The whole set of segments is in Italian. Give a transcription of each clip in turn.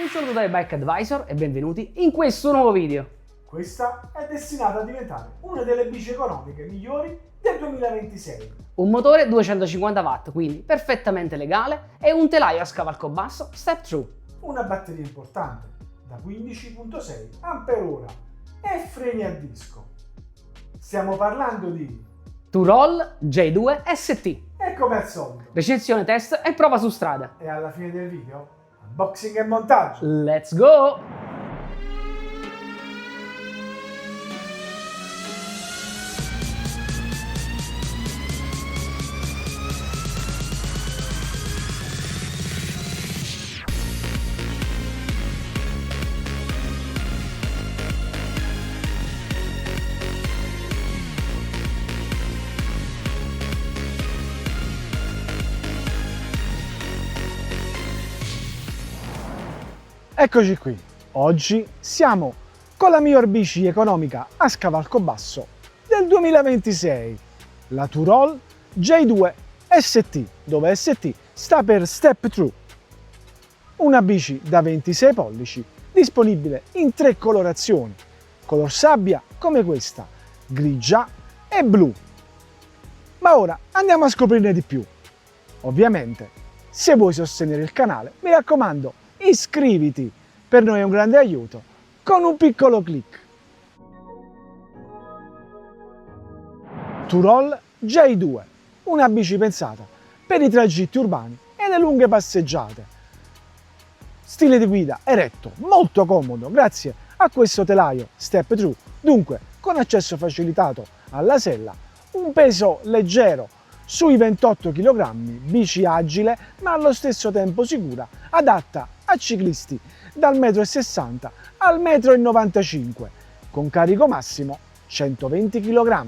saluto dai Bike Advisor e benvenuti in questo nuovo video. Questa è destinata a diventare una delle bici economiche migliori del 2026. Un motore 250 watt, quindi perfettamente legale, e un telaio a scavalcobasso Step True. Una batteria importante, da 15.6 Ah e freni a disco. Stiamo parlando di Turol J2 ST. E come al solito, Recensione, test e prova su strada. e alla fine del video, unboxing e montaggio. Let's go! Eccoci qui, oggi siamo con la miglior bici economica a scavalcobasso del 2026, la Turol J2 ST, dove ST sta per Step True. Una bici da 26 pollici, disponibile in 3 colorazioni, color sabbia come questa, grigia e blu. Ma ora andiamo a scoprirne di più. Ovviamente, se vuoi sostenere il canale, mi raccomando, iscriviti, per noi è un grande aiuto, con un piccolo click. Turol J2, una bici pensata per i tragitti urbani e le lunghe passeggiate. Stile di guida eretto, molto comodo grazie a questo telaio Step True, dunque con accesso facilitato alla sella, un peso leggero sui 28 kg, bici agile ma allo stesso tempo sicura, adatta a ciclisti dal 1,60 m al 1,95 m, con carico massimo 120 kg.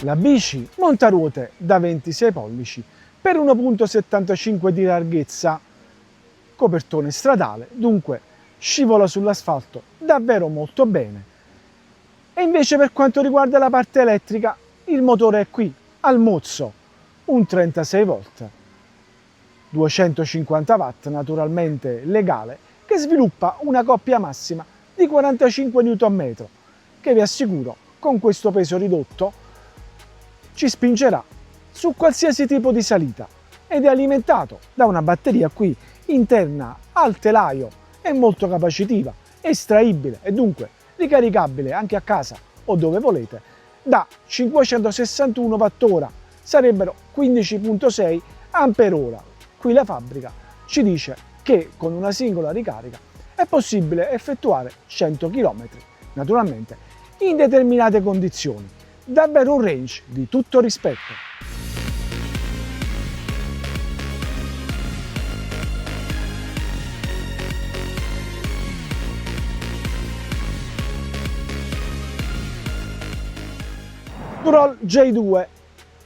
La bici monta ruote da 26 pollici per 1,75 di larghezza, copertone stradale, dunque scivola sull'asfalto davvero molto bene. E invece per quanto riguarda la parte elettrica, il motore è qui, al mozzo, un 36 volt, 250 watt naturalmente legale, che sviluppa una coppia massima di 45 Nm, che vi assicuro con questo peso ridotto ci spingerà su qualsiasi tipo di salita, ed è alimentato da una batteria qui interna al telaio, è molto capacitiva, estraibile e dunque ricaricabile anche a casa o dove volete, da 561 Wh, sarebbero 15.6 Ah. Qui la fabbrica ci dice che con una singola ricarica è possibile effettuare 100 km, naturalmente in determinate condizioni. Davvero un range di tutto rispetto. Turol J2,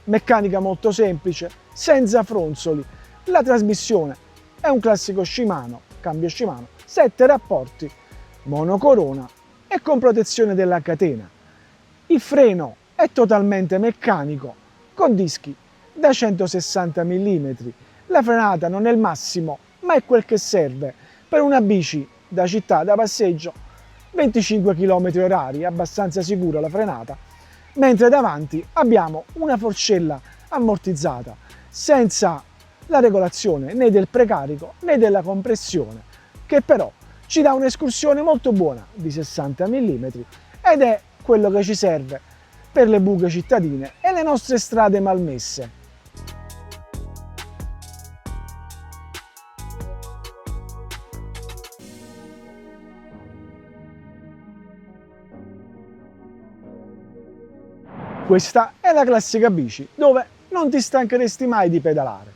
meccanica molto semplice, senza fronzoli. La trasmissione è un classico Shimano, cambio Shimano, 7 rapporti, monocorona e con protezione della catena. Il freno è totalmente meccanico, con dischi da 160 mm. La frenata non è il massimo, ma è quel che serve per una bici da città, da passeggio, 25 km/h, abbastanza sicura la frenata, mentre davanti abbiamo una forcella ammortizzata senza la regolazione né del precarico né della compressione, che però ci dà un'escursione molto buona di 60 mm ed è quello che ci serve per le buche cittadine e le nostre strade malmesse. Questa è la classica bici dove non ti stancheresti mai di pedalare.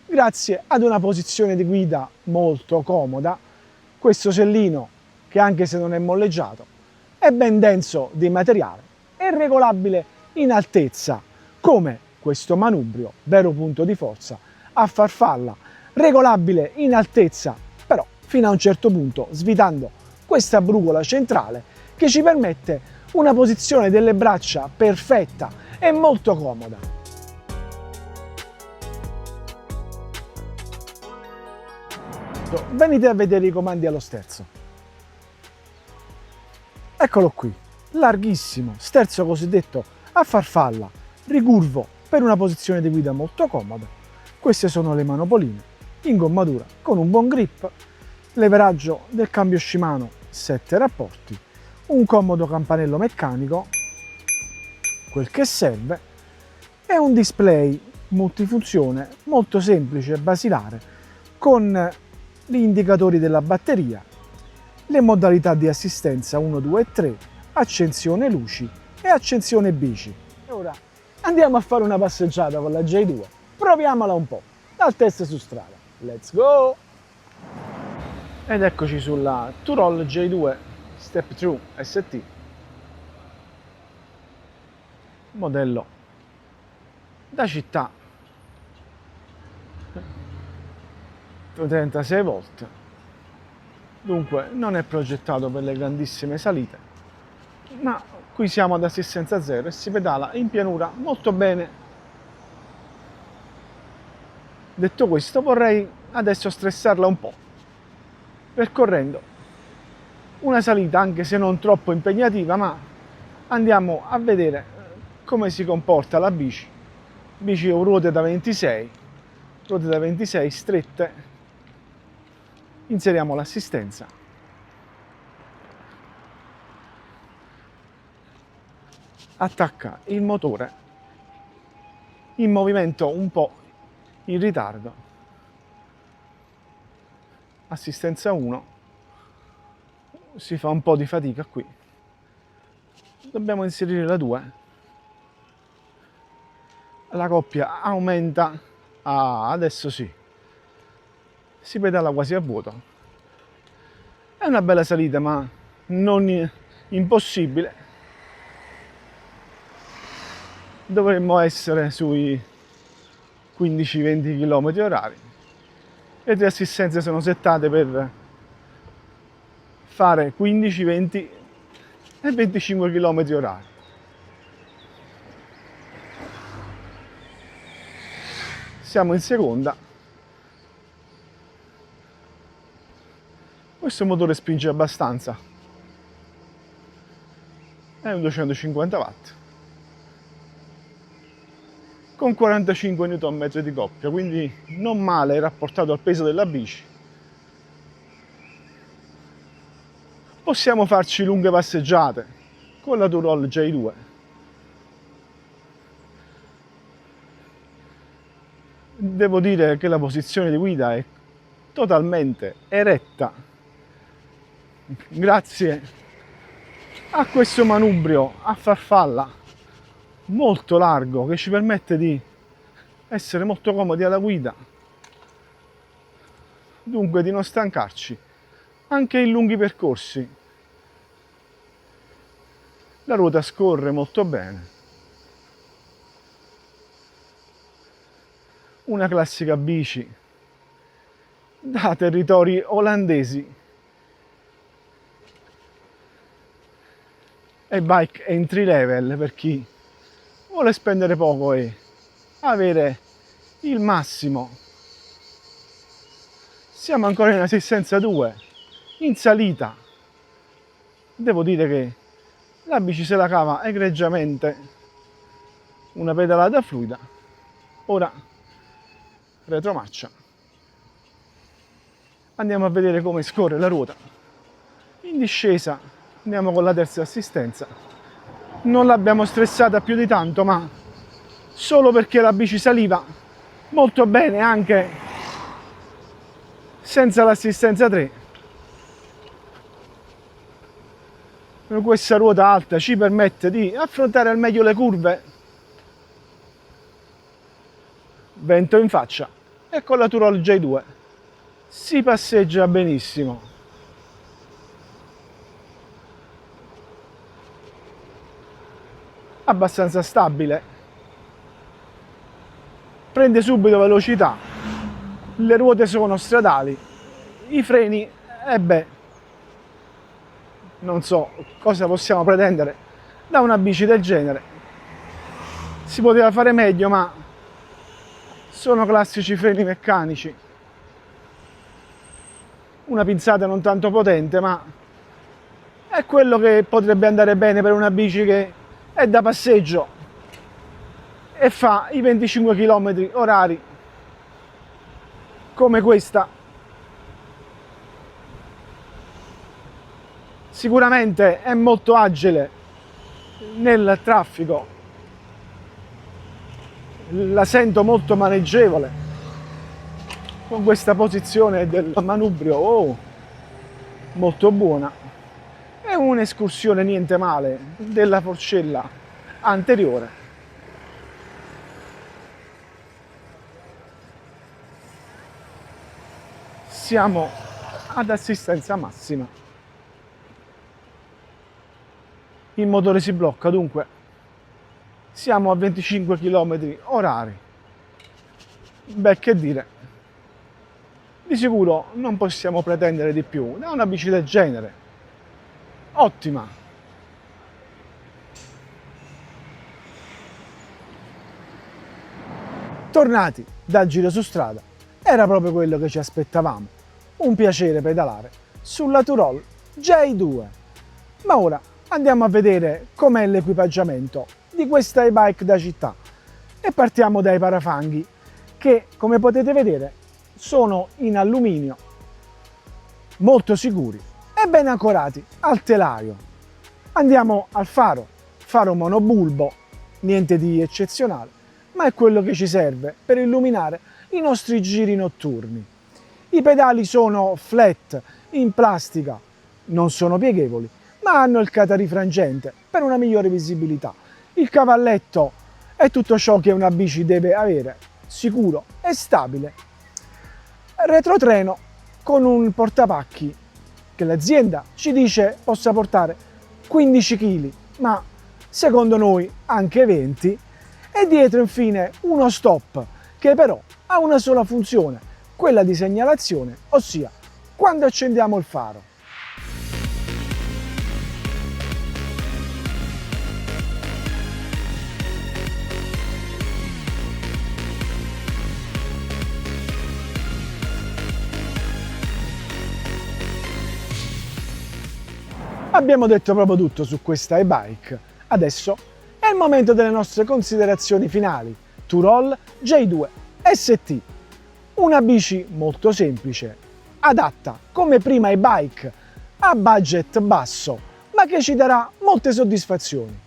Grazie ad una posizione di guida molto comoda, questo sellino, che anche se non è molleggiato, è ben denso di materiale e regolabile in altezza, come questo manubrio, vero punto di forza, a farfalla, regolabile in altezza, però fino a un certo punto, svitando questa brugola centrale che ci permette una posizione delle braccia perfetta e molto comoda. questo, venite a vedere i comandi allo sterzo. Eccolo qui, larghissimo, sterzo cosiddetto a farfalla, ricurvo per una posizione di guida molto comoda. Queste sono le manopoline in gommatura con un buon grip, leveraggio del cambio Shimano 7 rapporti, un comodo campanello meccanico, quel che serve, e un display multifunzione molto semplice e basilare con gli indicatori della batteria, le modalità di assistenza 1, 2 e 3, accensione luci e accensione bici. E ora andiamo a fare una passeggiata con la J2, proviamola un po' dal test su strada. Let's go! Ed eccoci sulla Turol J2 Step True ST, modello da città, 36 volt, dunque non è progettato per le grandissime salite, ma qui siamo ad assistenza zero e si pedala in pianura molto bene. Detto questo, vorrei adesso stressarla un po', percorrendo una salita anche se non troppo impegnativa, ma andiamo a vedere come si comporta la bici. Bici o ruote da 26 strette. Inseriamo l'assistenza, attacca il motore in movimento un po' in ritardo, assistenza 1, si fa un po' di fatica qui, dobbiamo inserire la 2, la coppia aumenta, adesso sì, si pedala quasi a vuoto, è una bella salita ma non impossibile, dovremmo essere sui 15-20 km/h, le 3 assistenze sono settate per fare 15, 20 e 25 km/h. Siamo in seconda. Questo motore spinge abbastanza, è un 250 watt con 45 Nm di coppia, quindi non male rapportato al peso della bici. Possiamo farci lunghe passeggiate con la Turol J2. Devo dire che la posizione di guida è totalmente eretta grazie a questo manubrio a farfalla molto largo che ci permette di essere molto comodi alla guida, dunque di non stancarci anche in lunghi percorsi. La ruota scorre molto bene, una classica bici da territori olandesi e bike entry level per chi vuole spendere poco e avere il massimo. Siamo ancora in assistenza 2, in salita. Devo dire che la bici se la cava egregiamente, una pedalata fluida. Ora retromarcia. Andiamo a vedere come scorre la ruota. In discesa andiamo con la terza assistenza. Non l'abbiamo stressata più di tanto, ma solo perché la bici saliva molto bene anche senza l'assistenza 3. Questa ruota alta ci permette di affrontare al meglio le curve. Vento in faccia, e con la Turol J2 si passeggia benissimo. Abbastanza stabile, prende subito velocità, le ruote sono stradali, i freni, non so cosa possiamo pretendere da una bici del genere. Si poteva fare meglio, ma sono classici freni meccanici. una pinzata non tanto potente, ma è quello che potrebbe andare bene per una bici che è da passeggio e fa i 25 km orari come questa. Sicuramente è molto agile nel traffico, la sento molto maneggevole con questa posizione del manubrio molto buona. È un'escursione niente male della forcella anteriore. Siamo ad assistenza massima. Il motore si blocca, dunque siamo a 25 km orari. Beh, che dire, di sicuro non possiamo pretendere di più da una bici del genere. Ottima. Tornati dal giro su strada, era proprio quello che ci aspettavamo. Un piacere pedalare sulla Tyrol J2. Ma ora andiamo a vedere com'è l'equipaggiamento di questa e-bike da città e partiamo dai parafanghi che, come potete vedere, sono in alluminio, molto sicuri e ben ancorati al telaio. Andiamo al faro monobulbo, niente di eccezionale, ma è quello che ci serve per illuminare i nostri giri notturni. I pedali sono flat in plastica, non sono pieghevoli, ma hanno il catarifrangente per una migliore visibilità. Il cavalletto è tutto ciò che una bici deve avere, sicuro e stabile. Retrotreno con un portapacchi che l'azienda ci dice possa portare 15 kg, ma secondo noi anche 20, e dietro infine uno stop che però ha una sola funzione, quella di segnalazione, ossia quando accendiamo il faro. Abbiamo detto proprio tutto su questa e-bike. Adesso è il momento delle nostre considerazioni finali. Tyrol J2 ST, una bici molto semplice, adatta come prima e-bike a budget basso, ma che ci darà molte soddisfazioni.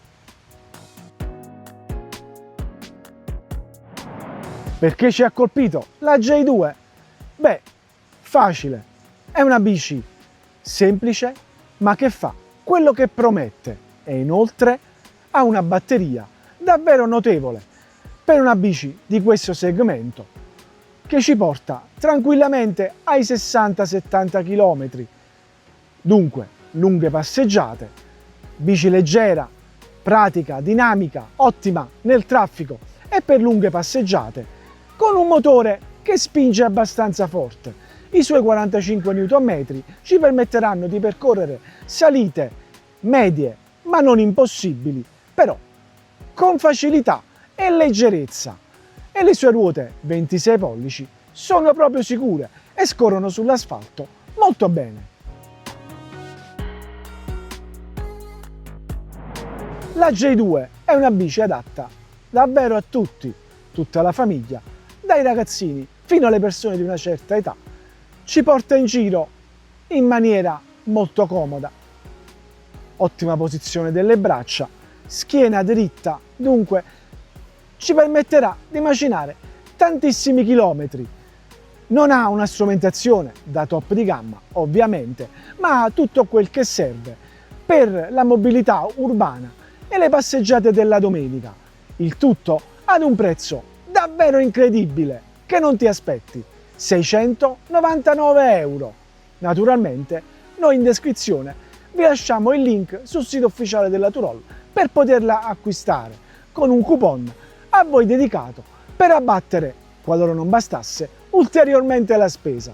Perché ci ha colpito la J2? Beh, facile, è una bici semplice ma che fa quello che promette e inoltre ha una batteria davvero notevole per una bici di questo segmento che ci porta tranquillamente ai 60-70 km. Dunque, lunghe passeggiate, bici leggera, pratica, dinamica, ottima nel traffico e per lunghe passeggiate, con un motore che spinge abbastanza forte. I suoi 45 Nm ci permetteranno di percorrere salite medie, ma non impossibili, però con facilità e leggerezza. E le sue ruote 26 pollici sono proprio sicure e scorrono sull'asfalto molto bene. La J2 è una bici adatta davvero a tutti, tutta la famiglia, dai ragazzini fino alle persone di una certa età. Ci porta in giro in maniera molto comoda. Ottima posizione delle braccia, schiena dritta, dunque ci permetterà di macinare tantissimi chilometri. Non ha una strumentazione da top di gamma, ovviamente, ma ha tutto quel che serve per la mobilità urbana e le passeggiate della domenica. Il tutto ad un prezzo davvero incredibile che non ti aspetti. 699 euro. Naturalmente noi in descrizione vi lasciamo il link sul sito ufficiale della Tyrol per poterla acquistare con un coupon a voi dedicato per abbattere, qualora non bastasse, ulteriormente la spesa.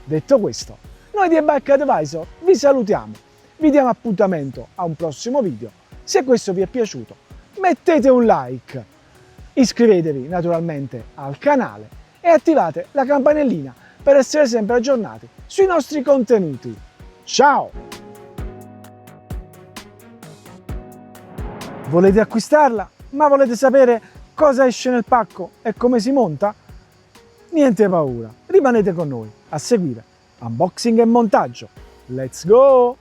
Detto questo, noi di e-Bike Advisor vi salutiamo, vi diamo appuntamento a un prossimo video. Se questo vi è piaciuto mettete un like, iscrivetevi naturalmente al canale e attivate la campanellina per essere sempre aggiornati sui nostri contenuti. Ciao! Volete acquistarla, ma volete sapere cosa esce nel pacco e come si monta? Niente paura, rimanete con noi a seguire unboxing e montaggio. Let's go!